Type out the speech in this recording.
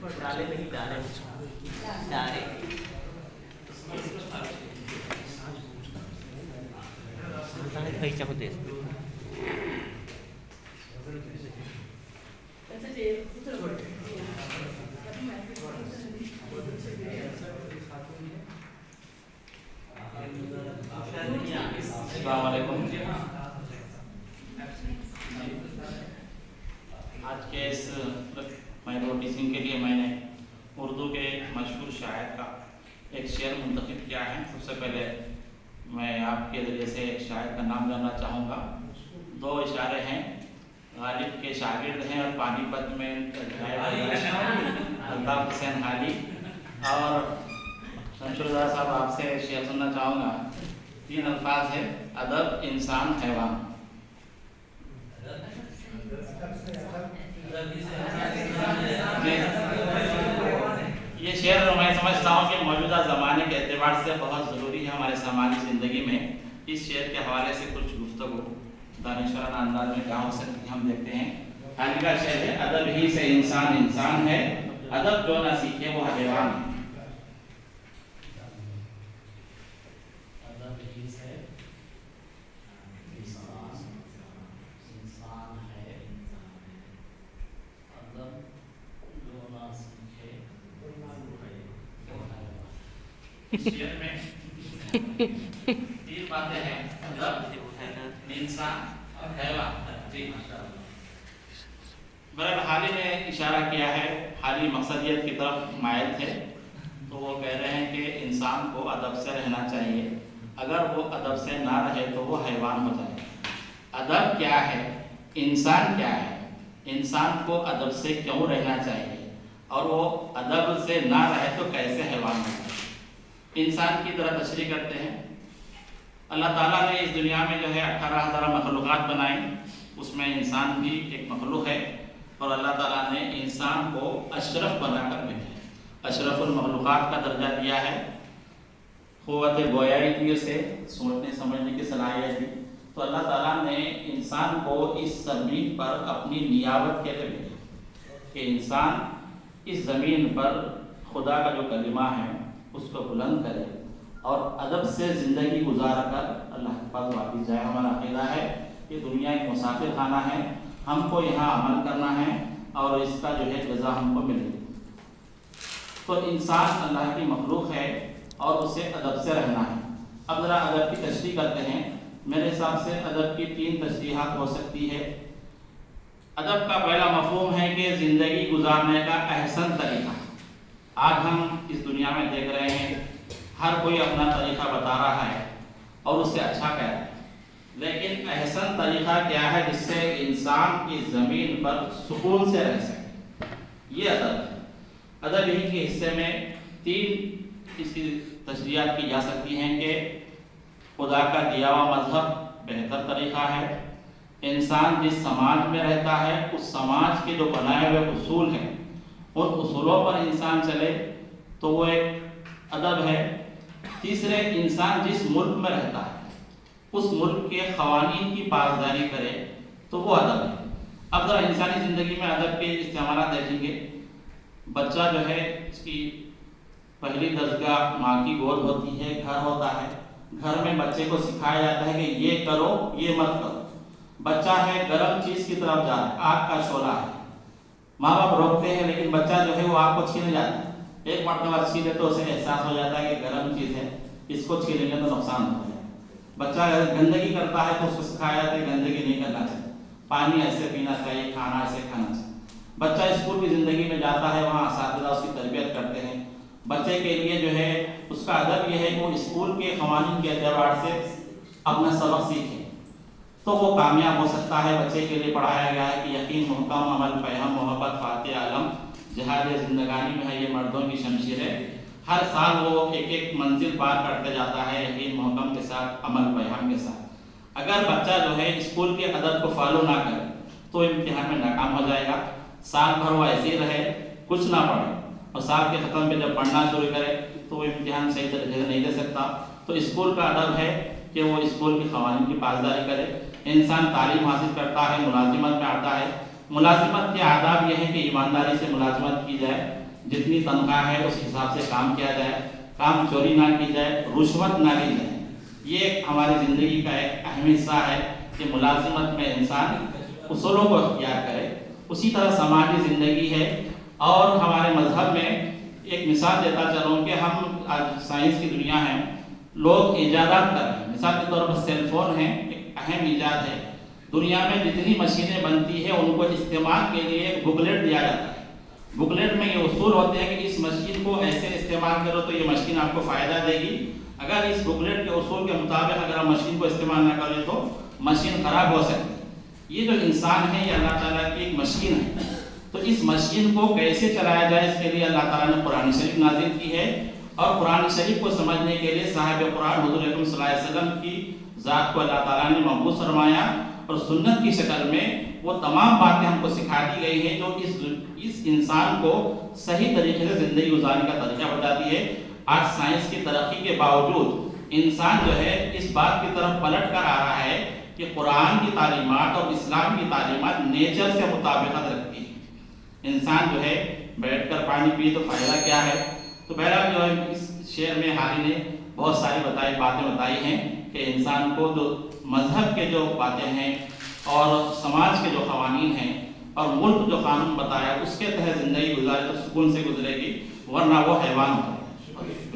डाले नहीं डाले डाले भाई चाहो दे आज के इस माइक्रो टीचिंग के लिए मैंने उर्दू के मशहूर शायर का एक शेर मुंतखब किया है। सबसे पहले मैं आपके ज़रिए से एक शायर का नाम जानना चाहूँगा। दो इशारे हैं, गालिब के शागिर्द हैं और पानीपत में अल्ताफ हुसैन हाली। और शमशुरदा साहब आपसे शेर सुनना चाहूँगा। 3 अल्फाज है, अदब, इंसान, हैवान। ये शेर मैं समझता हूँ कि मौजूदा ज़माने के एतबार से बहुत ज़रूरी है हमारे समाजी ज़िंदगी में। इस शेर के हवाले से कुछ गुफ्तगू दानिशवाराना अंदाज में क्या हो सकती है हम देखते हैं। हाली का शेर है, अदब ही से इंसान इंसान है, अदब जो ना सीखे वो हैवान है। शेर में 3 बातें हैं, अदब, इंसान और हैवान। जी बहरहाल हाली ने इशारा किया है, हाली मकसदियत की तरफ मायल थे। तो वो कह रहे हैं कि इंसान को अदब से रहना चाहिए, अगर वो अदब से ना रहे तो वो हैवान हो जाए। अदब क्या है, इंसान क्या है, इंसान को अदब से क्यों रहना चाहिए और वो अदब से ना रहे तो कैसे हैवान हो जाए। इंसान की तरह तशरीह करते हैं। अल्लाह ताला ने इस दुनिया में जो है 18,000 मखलूक़ात बनाई, उसमें इंसान भी एक मखलूक है। और अल्लाह ताला ने इंसान को अशरफ बनाकर भेजा है, अशरफुल मखलूक़ात का दर्जा दिया है। क़ुव्वत गोयाई दी, उसे सोचने समझने की सलाहियत दी। तो अल्लाह ताला ने इंसान को इस ज़मीन पर अपनी नियावत के लिए भेजा कि इंसान इस ज़मीन पर खुदा का जो कलिमा है उसको बुलंद करे और अदब से ज़िंदगी गुजार कर अल्लाह के पास वापस जाए। हमारा अक़ीदा है कि दुनिया एक मुसाफिर खाना है, हमको यहाँ अमल करना है और इसका जो है जज़ा हमको मिलेगी। तो इंसान अल्लाह की मखलूक है और उसे अदब से रहना है। अब ज़रा अदब की तशरीह करते हैं। मेरे हिसाब से अदब की 3 तशरीहात हो सकती है। अदब का पहला मफ़हूम है कि ज़िंदगी गुजारने का अहसन तरीका। आज हम इस दुनिया में देख रहे हैं, हर कोई अपना तरीका बता रहा है और उससे अच्छा कह रहा है, लेकिन अहसन तरीका क्या है जिससे इंसान की ज़मीन पर सुकून से रह सके, ये अदब है। अदब यही के हिस्से में 3 इसकी तशरीहात की जा सकती हैं कि खुदा का दिया हुआ मजहब बेहतर तरीका है, इंसान जिस समाज में रहता है उस समाज के जो बनाए हुए उसूल हैं उन उसूलों पर इंसान चले तो वो एक अदब है। तीसरे, इंसान जिस मुल्क में रहता है उस मुल्क के क़वानीन की पासदारी करे तो वो अदब है। अब ज़रा इंसानी ज़िंदगी में अदब के इस्तेमाल देखेंगे। बच्चा जो है इसकी पहली दरगाह माँ की गोद होती है, घर होता है। घर में बच्चे को सिखाया जाता है कि ये करो ये मत करो। बच्चा है गर्म चीज़ की तरफ जा रहा है, आग का शोला है, माँ बाप रोकते हैं लेकिन बच्चा जो है वो आग को छीने जाता है। एक मरतबा छीने तो उसे एहसास हो जाता है कि गर्म चीज़ है, इसको छीनेंगे तो नुकसान हो जाए। बच्चा अगर गंदगी करता है तो उसको सिखाया जाता है गंदगी नहीं करना चाहिए, पानी ऐसे पीना चाहिए, खाना ऐसे खाना चाहिए। बच्चा स्कूल की ज़िंदगी में जाता है, वहाँ असातिज़ा उसकी तरबियत करते हैं। बच्चे के लिए जो है उसका अदब यह है कि वो स्कूल के क़वानीन के एतबार से अपना सबक सीखे तो वो कामयाब हो सकता है। बच्चे के लिए पढ़ाया गया है कि यकीन मुहकम, अमल फ़हम, मोहब्बत फ़ातिह आलम, जहाद ज़िंदगानी में है ये मर्दों की शमशीर है। हर साल वो एक एक मंजिल पार करते जाता है यकीन मुहकम के साथ, अमल फ़हम के साथ। अगर बच्चा जो है स्कूल के अदब को फॉलो ना करे तो इम्तिहान में नाकाम हो जाएगा। साल भर वो ऐसे ही रहे, कुछ ना पढ़े और साल के ख़त्म पे जब पढ़ना शुरू करे तो वो इम्तिहान सही तरीके से नहीं दे सकता। तो स्कूल का अदब है कि वो स्कूल के क़वानीन की पासदारी करे। इंसान तालीम हासिल करता है, मुलाजिमत में आता है। मुलाजिमत के आदाब यह है कि ईमानदारी से मुलाजिमत की जाए, जितनी तनख्वाह है उस हिसाब से काम किया जाए, काम चोरी ना की जाए, रुश्वत ना ली जाए। ये हमारी ज़िंदगी का एक अहम हिस्सा है कि मुलाजिमत में इंसान उसूलों को अख्तियार करे। उसी तरह समाजी ज़िंदगी है। और हमारे मजहब में एक मिसाल देता चलूँ कि हम आज साइंस की दुनिया है, लोग इजादात कर रहे हैं। मिसाल के तौर पर सेल फोन है, एक अहम ईजाद है। दुनिया में जितनी मशीनें बनती है उनको इस्तेमाल के लिए बुकलेट दिया जाता है। बुकलेट में ये उसूल होते हैं कि इस मशीन को ऐसे इस्तेमाल करो तो ये मशीन आपको फ़ायदा देगी। अगर इस बुकलेट के उसूल के मुताबिक अगर आप मशीन को इस्तेमाल ना करें तो मशीन ख़राब हो सकती है। ये जो इंसान है ये अल्लाह ताला की एक मशीन है। तो इस मशीन को कैसे चलाया जाए इसके लिए अल्लाह ताला ने कुरान शरीफ नाज़िल की है। और कुरान शरीफ को समझने के लिए साहिब कुरान हुज़ूर अकरम सल्लल्लाहु अलैहि वसल्लम की ज़ात को अल्लाह ताला ने मबूस फरमाया और सुन्नत की शक्ल में वो तमाम बातें हमको सिखा दी गई हैं जो इस इंसान को सही तरीके से ज़िंदगी गुजारने का तरीका बताती है। आज साइंस की तरक्की के बावजूद इंसान जो है इस बात की तरफ पलट कर आ रहा है कि कुरान की तालीमात और इस्लाम की तालीमात नेचर से मुताबिकत रखती है। इंसान जो है बैठकर पानी पिए तो फ़ायदा क्या है। तो बहरहाल जो है इस शेर में हारी ने बहुत सारी बातें बताई हैं कि इंसान को जो मजहब के जो बातें हैं और समाज के जो क़वानीन हैं और मुल्क जो कानून बताया उसके तहत ज़िंदगी गुजारे तो सुकून से गुजरेगी, वरना वो हैवान हो जाएगा।